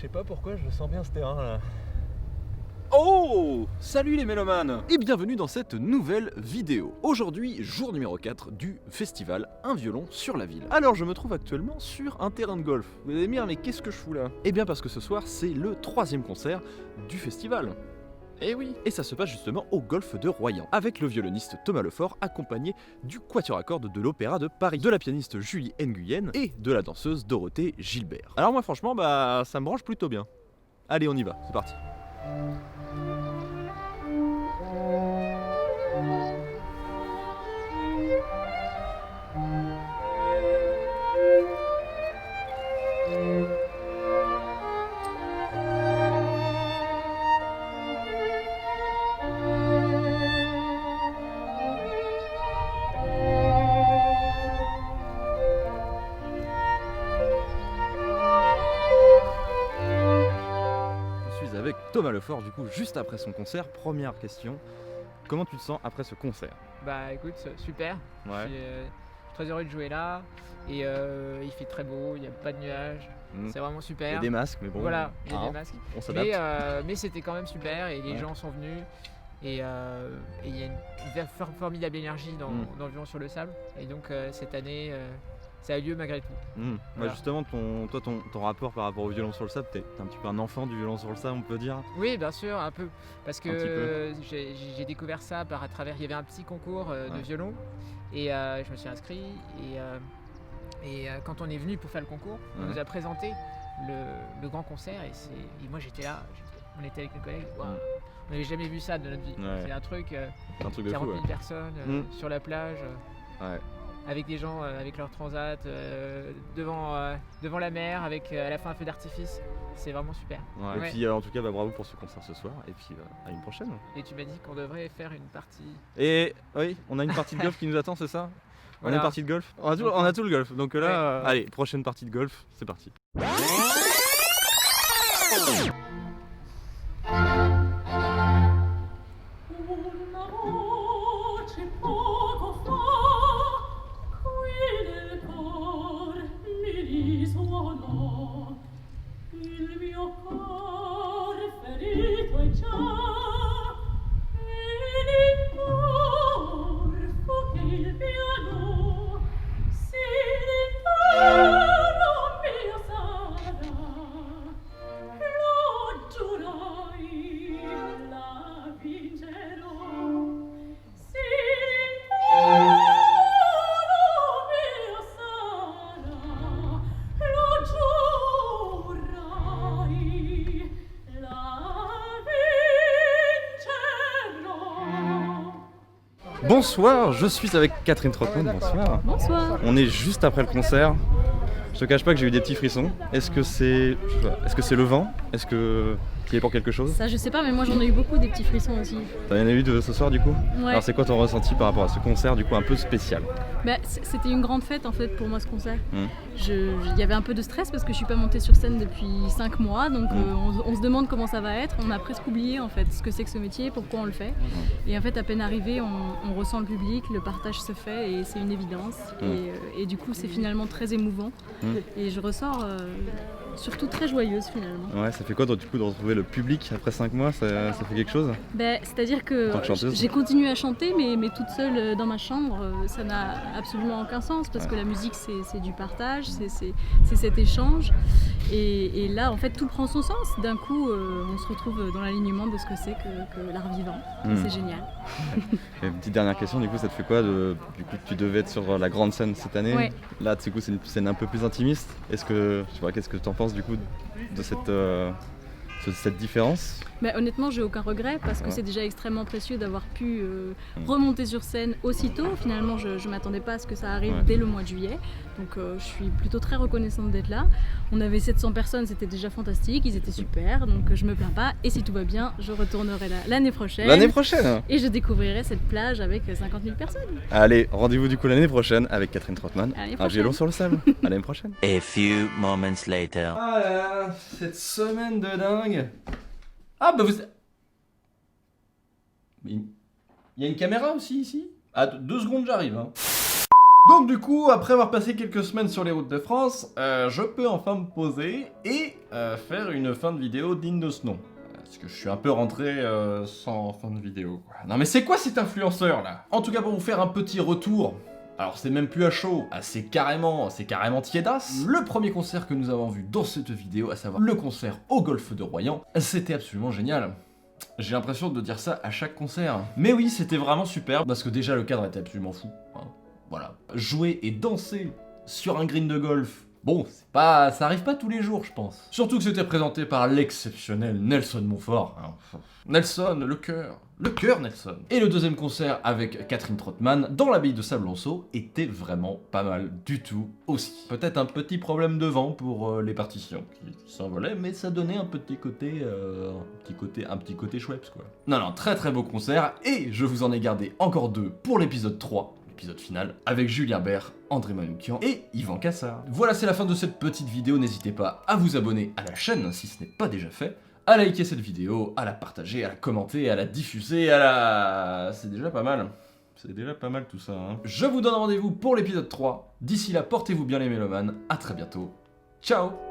sais pas pourquoi je sens bien ce terrain là. Oh! Salut les mélomanes! Et bienvenue dans cette nouvelle vidéo. Aujourd'hui, jour numéro 4 du festival Un violon sur la ville. Alors je me trouve actuellement sur un terrain de golf. Vous allez me dire mais qu'est-ce que je fous là? Eh bien parce que ce soir c'est le 3e concert du festival. Eh oui, et ça se passe justement au golf de Royan, avec le violoniste Thomas Lefort accompagné du quatuor à cordes de l'Opéra de Paris, de la pianiste Julie Nguyen et de la danseuse Dorothée Gilbert. Alors moi franchement, ça me branche plutôt bien. Allez on y va, c'est parti. Avec Thomas Lefort du coup juste après son concert. Première question, comment tu te sens après ce concert? Bah écoute, super, Ouais. je suis très heureux de jouer là et il fait très beau, il n'y a pas de nuages, c'est vraiment super. Il y a des masques mais bon, Voilà, il y a des masques, on s'adapte. mais c'était quand même super et les gens sont venus et il y a une formidable énergie dans le violon sur le sable et donc cette année ça a eu lieu malgré tout. Voilà. Justement, ton rapport par rapport au violon sur le sable, t'es un petit peu un enfant du violon sur le sable, on peut dire? Oui, bien sûr, un peu. Parce que j'ai découvert ça à travers. Il y avait un petit concours de violon et je me suis inscrit. Et quand on est venu pour faire le concours, on nous a présenté le grand concert. Et moi j'étais là, on était avec mes collègues. Wow, on n'avait jamais vu ça de notre vie. C'est un truc, de 40 fou, 000 personnes sur la plage. Avec des gens avec leur transat devant la mer avec à la fin un feu d'artifice, c'est vraiment super. Et puis en tout cas bravo pour ce concert ce soir et puis à une prochaine. Et tu m'as dit qu'on devrait faire une partie. Et oui, on a une partie de golf qui nous attend, c'est ça? Voilà. On a une partie de golf, on a tout le golf, donc là allez, prochaine partie de golf, c'est parti. Bonsoir, je suis avec Catherine Trottmann, bonsoir. Bonsoir. On est juste après le concert. Je te cache pas que j'ai eu des petits frissons. Est-ce que c'est le vent? Est-ce que tu y es pour quelque chose? Ça je sais pas, mais moi j'en ai eu beaucoup des petits frissons aussi. T'en as eu de ce soir du coup? Ouais. Alors c'est quoi ton ressenti par rapport à ce concert du coup un peu spécial? C'était une grande fête en fait pour moi ce concert. Il y avait un peu de stress parce que je suis pas montée sur scène depuis 5 mois, donc on se demande comment ça va être. On a presque oublié en fait ce que c'est que ce métier, pourquoi on le fait. Et en fait à peine arrivé, on ressent le public, le partage se fait et c'est une évidence. Et du coup c'est finalement très émouvant. Et je ressors surtout très joyeuse finalement. Ouais, ça fait quoi du coup de retrouver le public après 5 mois? Ça fait quelque chose? C'est-à-dire que j'ai continué à chanter mais toute seule dans ma chambre, ça n'a absolument aucun sens parce que la musique c'est du partage, c'est cet échange et là en fait tout prend son sens. D'un coup on se retrouve dans l'alignement de ce que c'est que l'art vivant. C'est génial. Et une petite dernière question, du coup ça te fait quoi du coup tu devais être sur la grande scène cette année? Là du coup c'est une scène un peu plus intimiste. Qu'est-ce que tu en penses du coup de cette différence? Honnêtement, j'ai aucun regret parce que c'est déjà extrêmement précieux d'avoir pu remonter sur scène aussitôt. Finalement, je ne m'attendais pas à ce que ça arrive dès le mois de juillet. Donc je suis plutôt très reconnaissante d'être là. On avait 700 personnes, c'était déjà fantastique, ils étaient super, donc je me plains pas. Et si tout va bien, je retournerai là l'année prochaine. L'année prochaine? Et je découvrirai cette plage avec 50 000 personnes. Allez, rendez-vous du coup l'année prochaine avec Catherine Trottmann. Un violon sur le sable. À l'année prochaine. A few moments later. Ah là là, cette semaine de dingue. Ah bah vous... Il y a une caméra aussi ici? Ah, 2 secondes, j'arrive. Hein. Donc du coup, après avoir passé quelques semaines sur les routes de France, je peux enfin me poser et faire une fin de vidéo digne de ce nom. Parce que je suis un peu rentré sans fin de vidéo, quoi. Non mais c'est quoi cet influenceur là? En tout cas, pour vous faire un petit retour, alors c'est même plus à chaud, c'est carrément tiédasse. Le premier concert que nous avons vu dans cette vidéo, à savoir le concert au Golfe de Royan, c'était absolument génial. J'ai l'impression de dire ça à chaque concert. Mais oui, c'était vraiment super, parce que déjà le cadre était absolument fou. Hein. Voilà. Jouer et danser sur un green de golf, bon, ça arrive pas tous les jours, je pense. Surtout que c'était présenté par l'exceptionnel Nelson Montfort. Hein. Nelson, le cœur Nelson. Et le deuxième concert avec Catherine Trottmann dans l'abbaye de Sablonceau était vraiment pas mal du tout aussi. Peut-être un petit problème de vent pour les partitions qui s'envolaient, mais ça donnait un petit côté Schweppes quoi. Non, très très beau concert, et je vous en ai gardé encore 2 pour l'épisode 3. Épisode final, avec Julien Bert, André Manoukian et Yvan Cassard. Voilà, c'est la fin de cette petite vidéo. N'hésitez pas à vous abonner à la chaîne si ce n'est pas déjà fait, à liker cette vidéo, à la partager, à la commenter, à la diffuser, c'est déjà pas mal. C'est déjà pas mal tout ça. Hein. Je vous donne rendez-vous pour l'épisode 3. D'ici là, portez-vous bien les mélomanes. À très bientôt. Ciao.